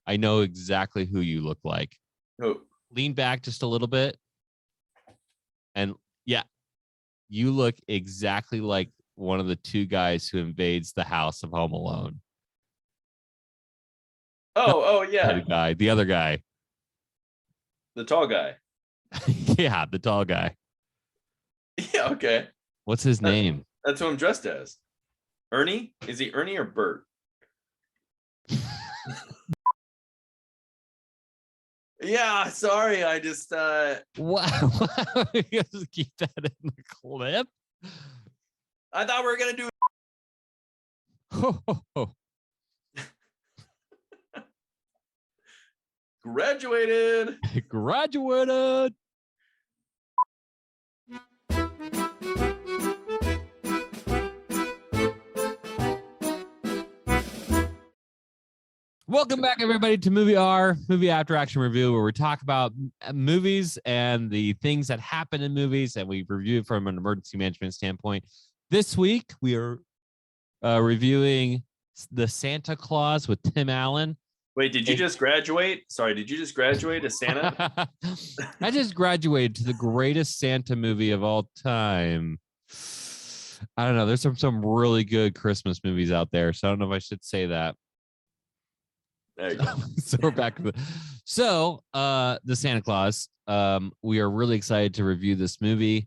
I know exactly who you look like. Oh. Lean back just a little bit. And yeah, you look exactly like one of the two guys who invades the house of Home Alone. Oh, yeah. The other guy. The tall guy. Yeah, the tall guy. Yeah, okay. What's his name? That's who I'm dressed as. Ernie? Is he Ernie or Bert? Yeah, sorry. I just Wow. You just keep that in the clip. I thought we were gonna do graduated. Graduated. Welcome back, everybody, to Movie AAR, Movie After Action Review, where we talk about movies and the things that happen in movies, and we review it from an emergency management standpoint. This week, we are reviewing the Santa Claus with Tim Allen. Wait, did you just graduate? Sorry, did you just graduate as Santa? I just graduated to the greatest Santa movie of all time. I don't know. There's some really good Christmas movies out there, so I don't know if I should say that. There you go. So we're back to the Santa Claus. We are really excited to review this movie.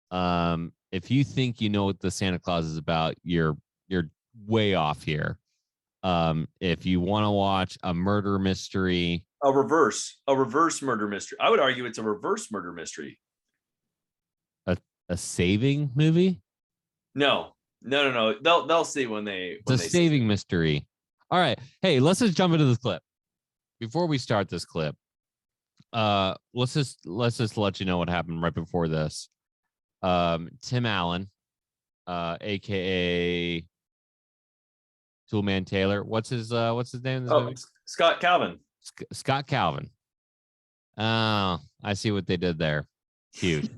If you think you know what the Santa Claus is about, you're way off here. If you want to watch a murder mystery, a reverse murder mystery. I would argue it's a reverse murder mystery. A saving movie? No. They'll see when they. It's a saving mystery. All right. Hey, let's just jump into this clip. Before we start this clip, let's just let you know what happened right before this. Tim Allen, aka Toolman Taylor. What's his name in this movie? Scott Calvin. Scott Calvin. Oh, I see what they did there. Cute.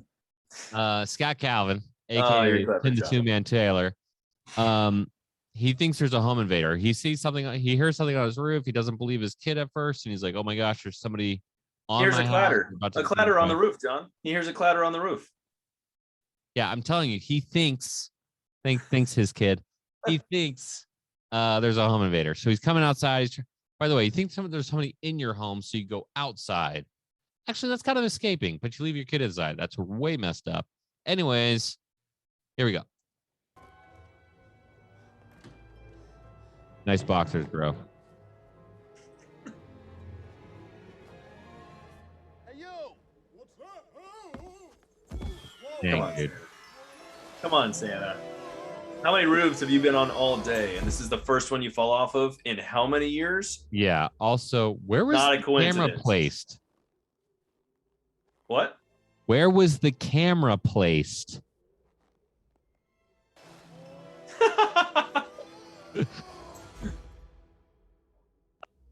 Scott Calvin, aka Tim the Toolman Taylor. He thinks there's a home invader. He sees something. He hears something on his roof. He doesn't believe his kid at first, and he's like, "Oh my gosh, there's somebody on my house." He hears a clatter on the roof, John. He hears a clatter on the roof. Yeah, I'm telling you, he thinks his kid. He thinks there's a home invader. So he's coming outside. By the way, you think there's somebody in your home, so you go outside. Actually, that's kind of escaping, but you leave your kid inside. That's way messed up. Anyways, here we go. Nice boxers, bro. Hey, yo! What's that? Dang, dude. Come on, Santa. How many roofs have you been on all day? And this is the first one you fall off of in how many years? Yeah. Also, where was the camera placed? What? Where was the camera placed?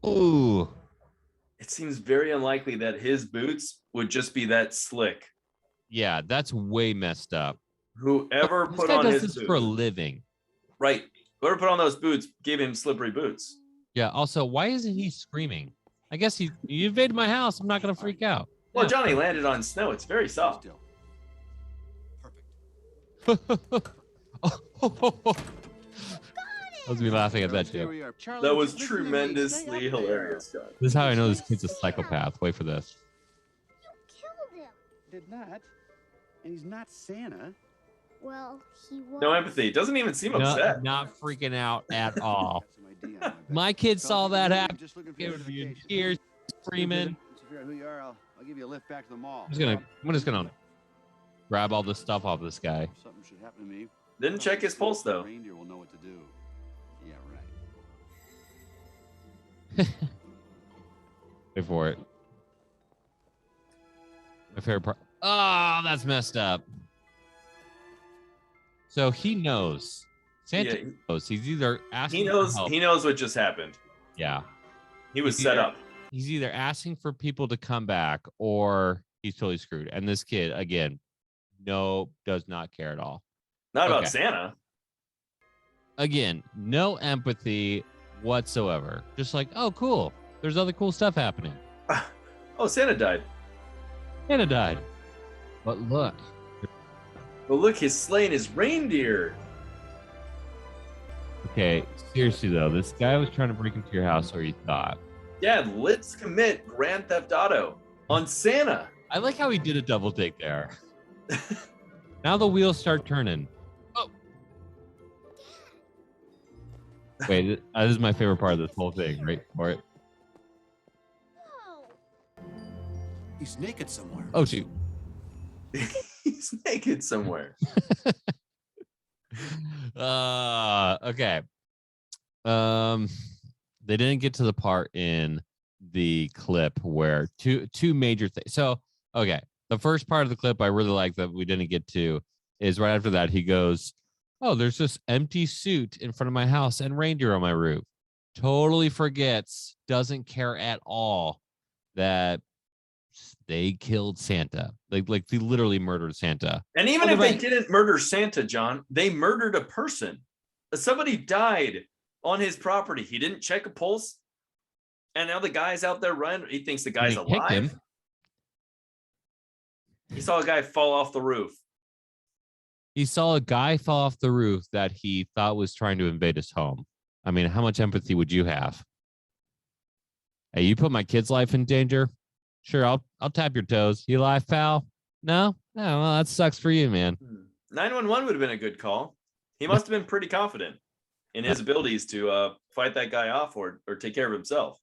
Ooh. It seems very unlikely that his boots would just be that slick. Yeah, that's way messed up. Whoever put on his boots for a living. Right. Whoever put on those boots gave him slippery boots. Yeah, also, why isn't he screaming? I guess you invaded my house. I'm not going to freak out. Well, Johnny landed on snow. It's very soft. Perfect. I was me laughing at that joke. That was tremendously hilarious, John. This is how I know this kid's a psychopath. Wait for this. You killed him. Did not. And he's not Santa. Well, he was. No empathy. Doesn't even seem upset. Not freaking out at all. My kid saw that happen. In tears, screaming. Who you are, I'll give you a lift back to the mall. I'm just gonna grab all this stuff off this guy. Something should happen to me. Didn't check his pulse though. Reindeer will know what to do. Yeah, right. Wait for it. My favorite part. Oh, that's messed up. So he knows. Santa knows. He's either asking. He knows what just happened. Yeah. He was set up. He's either asking for people to come back or he's totally screwed. And this kid, again, does not care at all. Not about Santa. Again, no empathy whatsoever. Just like, oh, cool. There's other cool stuff happening. Oh, Santa died. Santa died. But look. Well, look, he's slaying his reindeer. Okay, seriously though, this guy was trying to break into your house, or you thought. Yeah, let's commit Grand Theft Auto on Santa. I like how he did a double take there. Now the wheels start turning. Oh. Wait, this is my favorite part of this whole thing, right? For it. No. He's naked somewhere. Oh shoot. He's naked somewhere. Okay. They didn't get to the part in the clip where two major things. So, okay, the first part of the clip I really like that we didn't get to is right after that he goes, "Oh, there's this empty suit in front of my house and reindeer on my roof." Totally forgets, doesn't care at all that they killed Santa. Like they literally murdered Santa. And even if they didn't murder Santa, John, they murdered a person. Somebody died on his property. He didn't check a pulse. And now the guy's out there running. He thinks the guy's alive. He saw a guy fall off the roof. He saw a guy fall off the roof that he thought was trying to invade his home. I mean, how much empathy would you have? Hey, you put my kid's life in danger? Sure, I'll tap your toes. You alive, pal? No? No, well, that sucks for you, man. 911 would have been a good call. He must have been pretty confident in his abilities to fight that guy off or take care of himself.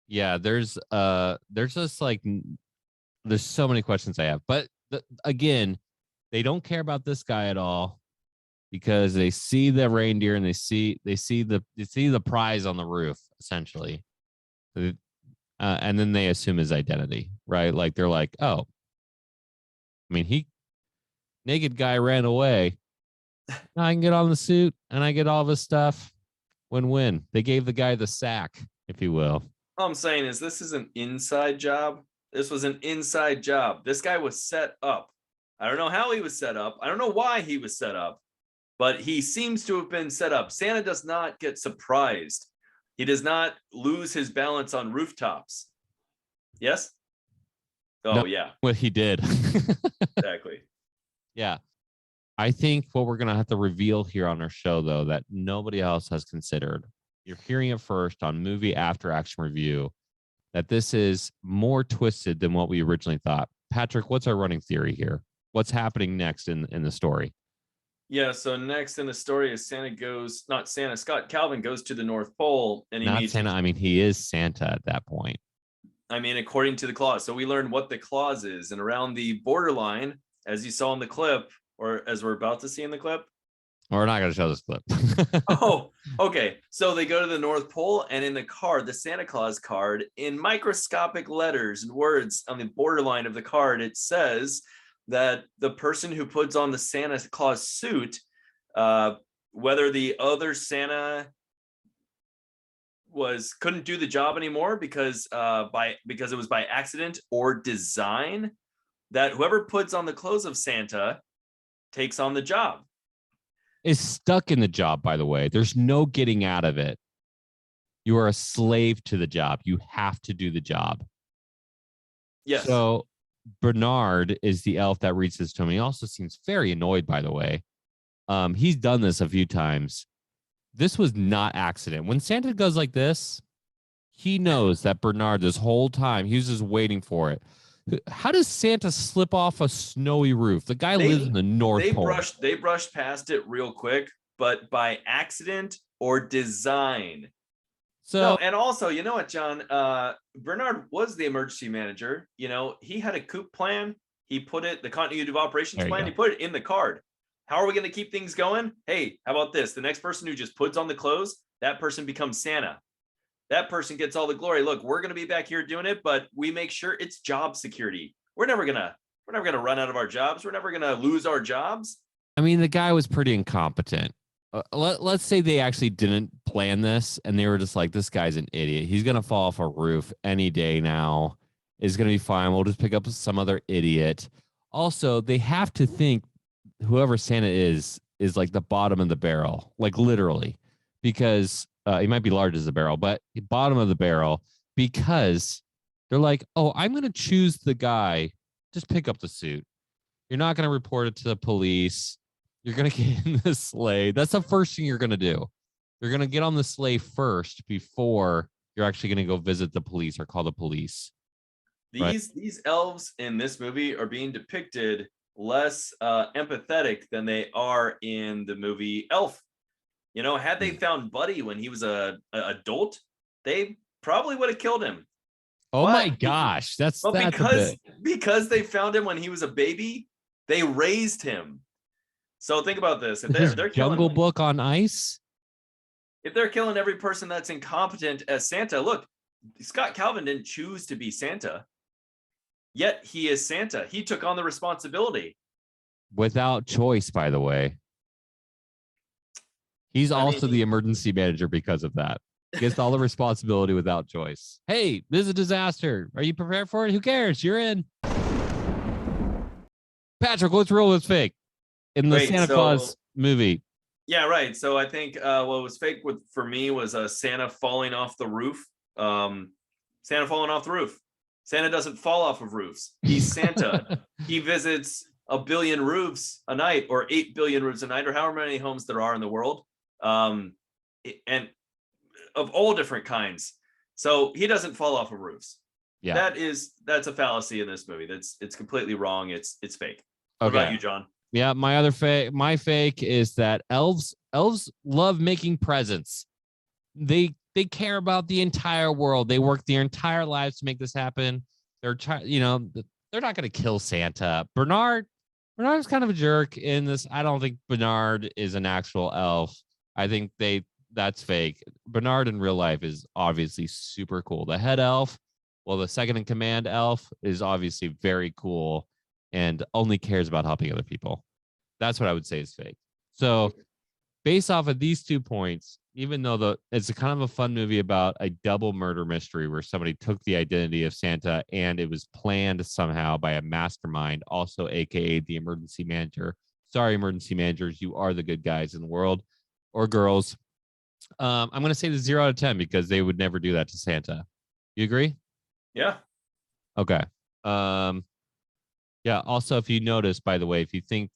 Yeah, there's just like there's so many questions I have, but again, they don't care about this guy at all because they see the reindeer and they see the prize on the roof essentially, and then they assume his identity, right? Like they're like, oh, I mean, naked guy ran away. Now I can get on the suit and I get all this stuff. Win-win. They gave the guy the sack, if you will. All I'm saying is this is an inside job. This was an inside job. This guy was set up. I don't know how he was set up. I don't know why he was set up, but he seems to have been set up. Santa does not get surprised. He does not lose his balance on rooftops. Yes? Oh, no, yeah. What he did. Exactly. Yeah. I think what we're going to have to reveal here on our show, though, that nobody else has considered, you're hearing it first on Movie After Action Review, that this is more twisted than what we originally thought. Patrick, what's our running theory here? What's happening next in the story? Yeah, so next in the story is Scott Calvin goes to the North Pole and he meets Santa. I mean, he is Santa at that point. I mean, according to the ClausE. So we learned what the ClausE is, and around the borderline, as you saw in the clip, or as we're about to see in the clip. We're not going to show this clip. Oh, okay. So they go to the North Pole, and in the card, the Santa Claus card, in microscopic letters and words on the borderline of the card, it says that the person who puts on the Santa Claus suit, whether the other Santa couldn't do the job anymore because it was by accident or design, that whoever puts on the clothes of Santa takes on the job. Is stuck in the job, by the way. There's no getting out of it. You are a slave to the job. You have to do the job. Yes. So Bernard is the elf that reads this to him. He also seems very annoyed, by the way. He's done this a few times. This was not accident. When Santa goes like this, he knows that Bernard this whole time, he was just waiting for it. How does Santa slip off a snowy roof? The guy lives in the North Pole. They brushed past it real quick, but by accident or design. So, no, and also, you know what, John? Bernard was the emergency manager. You know, he had a coup plan. He put the continuity of operations plan. He put it in the card. How are we going to keep things going? Hey, how about this? The next person who just puts on the clothes, that person becomes Santa. That person gets all the glory. Look, we're going to be back here doing it, but we make sure it's job security. We're never gonna run out of our jobs. We're never gonna lose our jobs. I mean, the guy was pretty incompetent. Let's say they actually didn't plan this and they were just like, this guy's an idiot. He's going to fall off a roof any day now. It's going to be fine. We'll just pick up some other idiot. Also, they have to think whoever Santa is like the bottom of the barrel, like literally, because he might be large as a barrel, but the bottom of the barrel, because they're like, oh, I'm going to choose the guy. Just pick up the suit. You're not going to report it to the police. You're going to get in the sleigh. That's the first thing you're going to do. You're going to get on the sleigh first before you're actually going to go visit the police or call the police. These elves in this movie are being depicted less empathetic than they are in the movie Elf. You know, had they found Buddy when he was a adult, they probably would have killed him. Oh my gosh, that's because they found him when he was a baby, they raised him. So think about this: if they're Jungle Book on ice, if they're killing every person that's incompetent as Santa, look, Scott Calvin didn't choose to be Santa, yet he is Santa. He took on the responsibility without choice. By the way, he's also the emergency manager because of that. Gets all the responsibility without choice. Hey, this is a disaster. Are you prepared for it? Who cares? You're in. Patrick, what's real, what's fake in the Santa Claus movie? Yeah, right. So I think what was fake for me was Santa falling off the roof. Santa falling off the roof. Santa doesn't fall off of roofs. He's Santa. He visits 1 billion roofs a night, or 8 billion roofs a night, or however many homes there are in the world. And of all different kinds. So he doesn't fall off of roofs. Yeah. That's a fallacy in this movie. It's completely wrong. It's fake. What about you, John? Yeah, my fake is that elves love making presents. They care about the entire world. They work their entire lives to make this happen. They're not going to kill Santa. Bernard's kind of a jerk in this. I don't think Bernard is an actual elf. I think that's fake. Bernard in real life is obviously super cool. The head elf, well, the second in command elf is obviously very cool and only cares about helping other people. That's what I would say is fake. So based off of these 2 points, even though it's a kind of a fun movie about a double murder mystery where somebody took the identity of Santa and it was planned somehow by a mastermind, also AKA the emergency manager. Sorry, emergency managers, you are the good guys in the world, or girls. I'm going to say the 0 out of 10 because they would never do that to Santa. You agree? Yeah. Okay. Yeah. Also, if you notice, by the way, if you think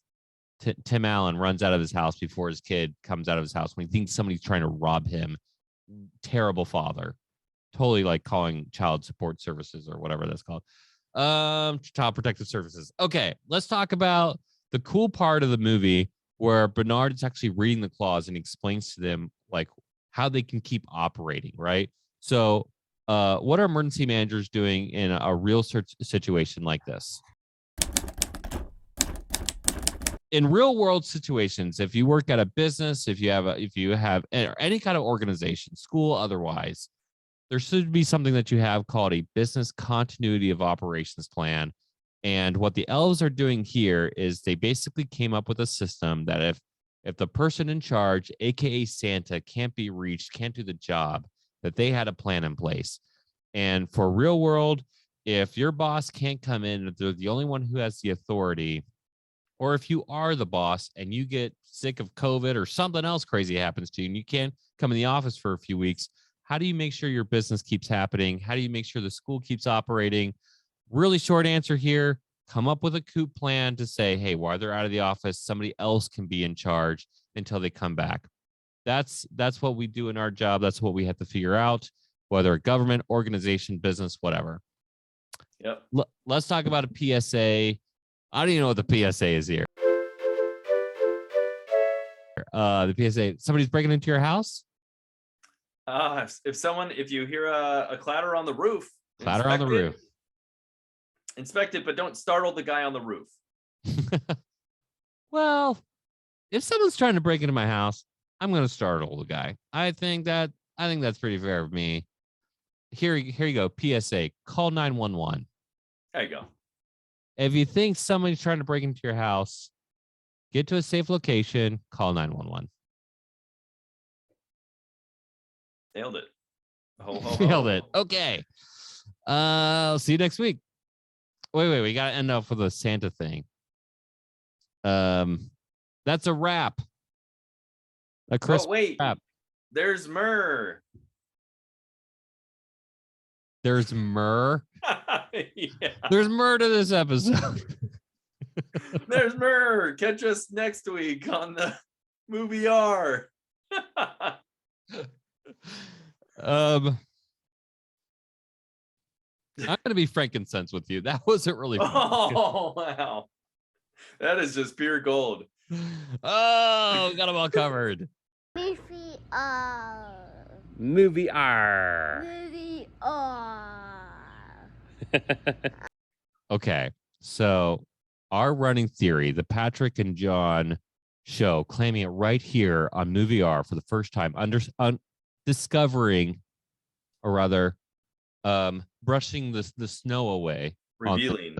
Tim Allen runs out of his house before his kid comes out of his house, when he thinks somebody's trying to rob him, terrible father, totally like calling child support services or whatever that's called. Child protective services. Okay. Let's talk about the cool part of the movie where Bernard is actually reading the clause and explains to them like how they can keep operating, right? So what are emergency managers doing in a real situation like this? In real world situations, if you work at a business, if you have any kind of organization, school, otherwise, there should be something that you have called a business continuity of operations plan. And what the elves are doing here is they basically came up with a system that if the person in charge, AKA Santa, can't be reached, can't do the job, that they had a plan in place. And for real world, if your boss can't come in, if they're the only one who has the authority, or if you are the boss and you get sick of COVID or something else crazy happens to you and you can't come in the office for a few weeks, how do you make sure your business keeps happening? How do you make sure the school keeps operating? Really short answer here. Come up with a coup plan to say, hey, while they're out of the office, somebody else can be in charge until they come back. That's what we do in our job. That's what we have to figure out, whether a government, organization, business, whatever. Yep. Let's talk about a PSA. I don't even know what the PSA is here. The PSA, somebody's breaking into your house? If you hear a clatter on the roof, inspect it, but don't startle the guy on the roof. Well, if someone's trying to break into my house, I'm going to startle the guy. I think that's pretty fair of me. Here you go. PSA, call 911. There you go. If you think somebody's trying to break into your house, get to a safe location, call 911. Nailed it. Nailed it. Okay. I'll see you next week. Wait. We got to end up with a Santa thing. That's a wrap. A Christmas wrap. There's myrrh. There's myrrh. Yeah. There's myrrh to this episode. There's myrrh. Catch us next week on the Movie AAR. I'm gonna be frankincense with you. That wasn't really fun. Oh wow. That is just pure gold. Oh, got them all covered. Movie AAR. Movie AAR. Movie AAR. Okay, so our running theory, the Patrick and John show, claiming it right here on Movie AAR for the first time, discovering, or rather, brushing the snow away. Revealing.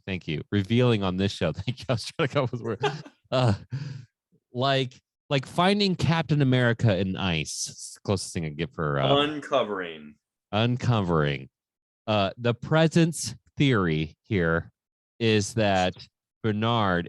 Thank you. Revealing on this show. Thank you. I was trying to come up with words. Like finding Captain America in ice. It's the closest thing I get for uncovering. The presence theory here is that Bernard